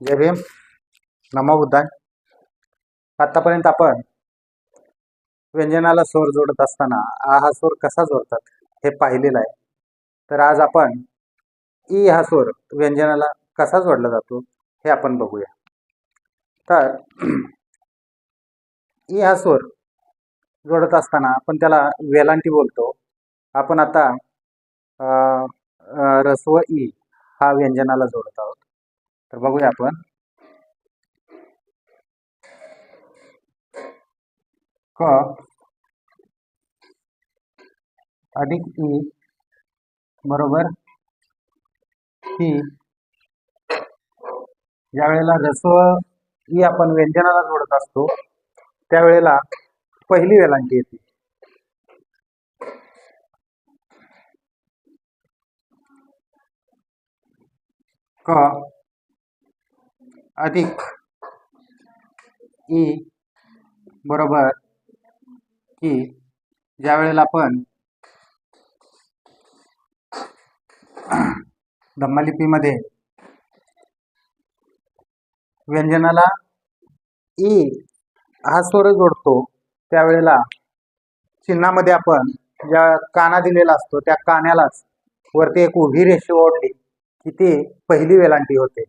जय भीम. नमो बुद्धाय. आतापर्यंत आपण व्यंजनाला स्वर जोडत असताना हा स्वर कसा जोडतात हे पाहिलेलं आहे. तर आज आपण ई हा स्वर व्यंजनाला कसा जोडला जातो हे आपण बघूया. तर ई हा स्वर जोडत असताना आपण त्याला वेलांटी बोलतो. आपण आता रस्व ई हा व्यंजनाला जोडत आहोत. तर बघूया आपण. क अधिक ई बरोबर की. ज्या वेळेला रस्व ई आपण व्यंजनाला जोडत असतो त्यावेळेला पहिली वेलांटी येते. क अधिक ई बरोबर की. ज्या वेळेला आपण धम्मलिपीमध्ये व्यंजनाला ई हा स्वर जोडतो त्यावेळेला चिन्हामध्ये आपण ज्या काना दिलेला असतो त्या कान्यालाच वरती एक उभी रेषा ओढली की ती पहिली वेलांटी होते.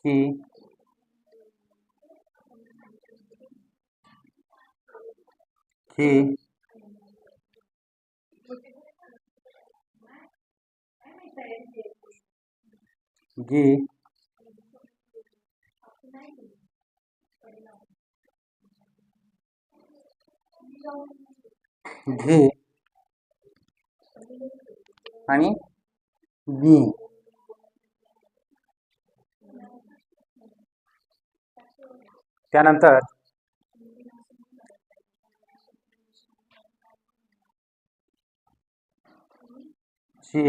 की ही जी घे आणि गी. त्यानंतर ची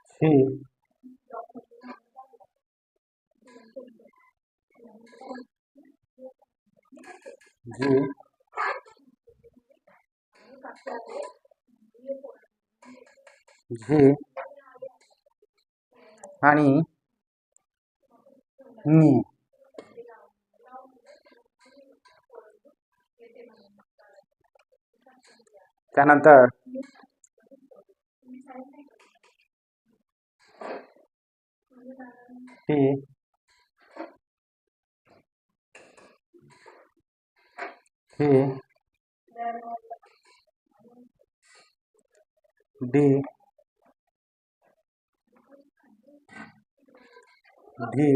शी जी झे आणि नी. त्यानंतर टी हे डी धी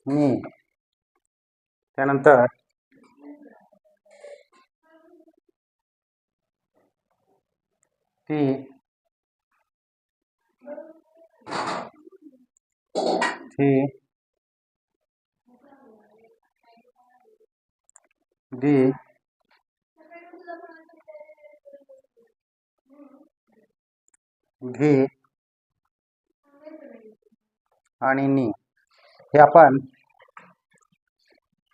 नी. त्यानंतर ती थी दी घी आणि नी. हे आपण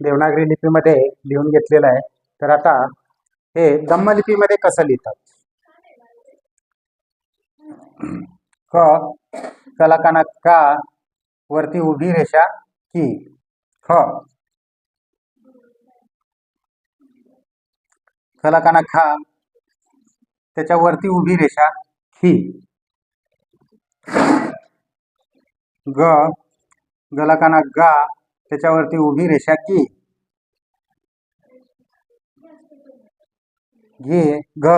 देवनागरी लिपीमध्ये लिहून घेतलेलं आहे. तर आता हे धम्म लिपीमध्ये कसं लिहितात. क कलाकाना का वरती उभी रेषा की. ख कलाकाना खा त्याच्यावरती उभी रेषा खी. ग गलाकाना गा त्याच्यावरती उभी रेषा की. घे घ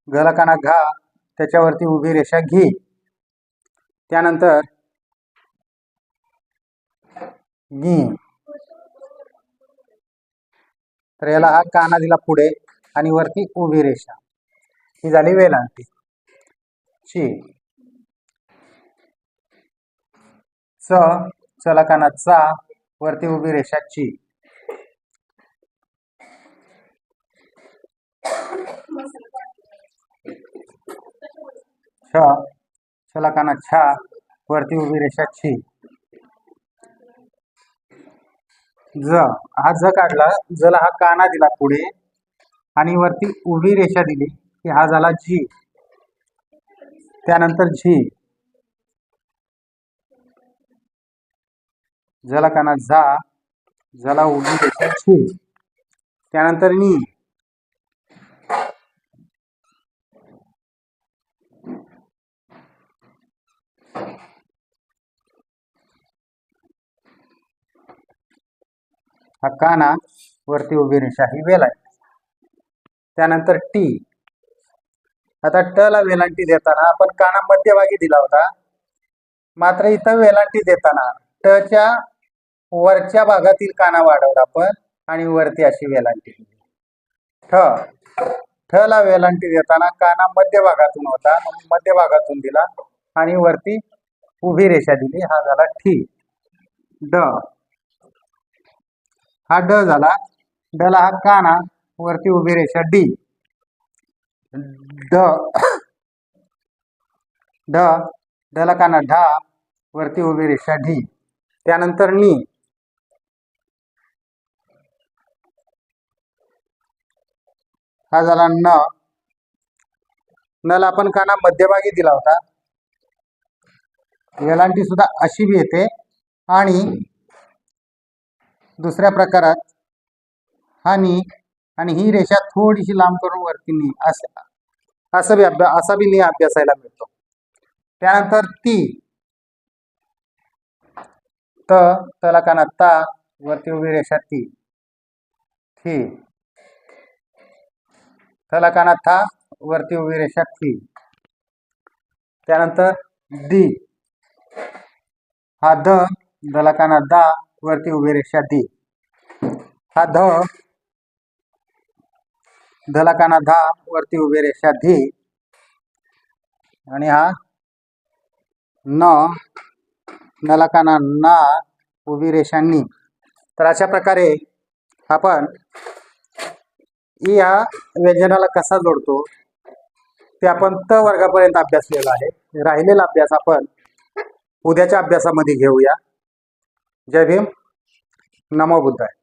गलाकाना घा त्याच्यावरती उभी रेषा घी. त्यानंतर गी. तर याला हा काना दिला पुढे आणि वरती उभी रेषा. ही झाली वेलांटी. ची च चलाकाना चा वरती उभी रेषा ची. छ चलाकाना छा वरती उभी रेषा छी. ज हा ज काढला, जला हा काना दिला पुढे आणि वरती उभी रेषा दिली की हा झाला जी. त्यानंतर झी, जला काना झा, जला उभी रेषा छी. त्यानंतर नी, हा काना वरती उभी रेषा ही वेल आहे. त्यानंतर टी. आता ट ला वेलांटी देताना आपण काना मध्यभागी दिला होता, मात्र इथं वेलांटी देताना ट च्या वरच्या भागातील काना वाढवला आपण आणि वरती अशी वेलांटी दिली. ठ ठ ला वेलांटी देताना काना मध्यभागातून होता, मध्यभागातून दिला आणि वरती उभी रेषा दिली, हा झाला ठी. ड हा ड झाला, ड ला हा काना वरती उभी रेषा डी. ड ढ, ढला काना ढा, वरती उभी रेषा ढी. त्यानंतर नी, हा झाला न. नला आपण काना मध्यभागी दिला होता, वेलांटी सुद्धा अशी बी येते आणि दुसऱ्या प्रकारात हा नी आणि ही रेषा थोडीशी लांब करून वरती नी, असा बी नी अभ्यासायला मिळतो. त्यानंतर ती, त, तला काना ता, वरती उभी रेषा ती. थी, तला काना था, वरती उभी रेषा थी. त्यानंतर दी, हा ध, दला काना दा, वरती उभी रेषा दी. हा ध, धला काना धा, वरती उभी रेषा धी. आणि हा न, नला काना ना, उभी रेषा नी. तर अशा प्रकारे आपण या व्यंजनाला कसा जोडतो ते आपण त वर्गापर्यंत अभ्यासलेला आहे. राहिलेला अभ्यास आपण उद्याच्या अभ्यासामध्ये घेऊया. जय भीम, नमो बुद्धाय.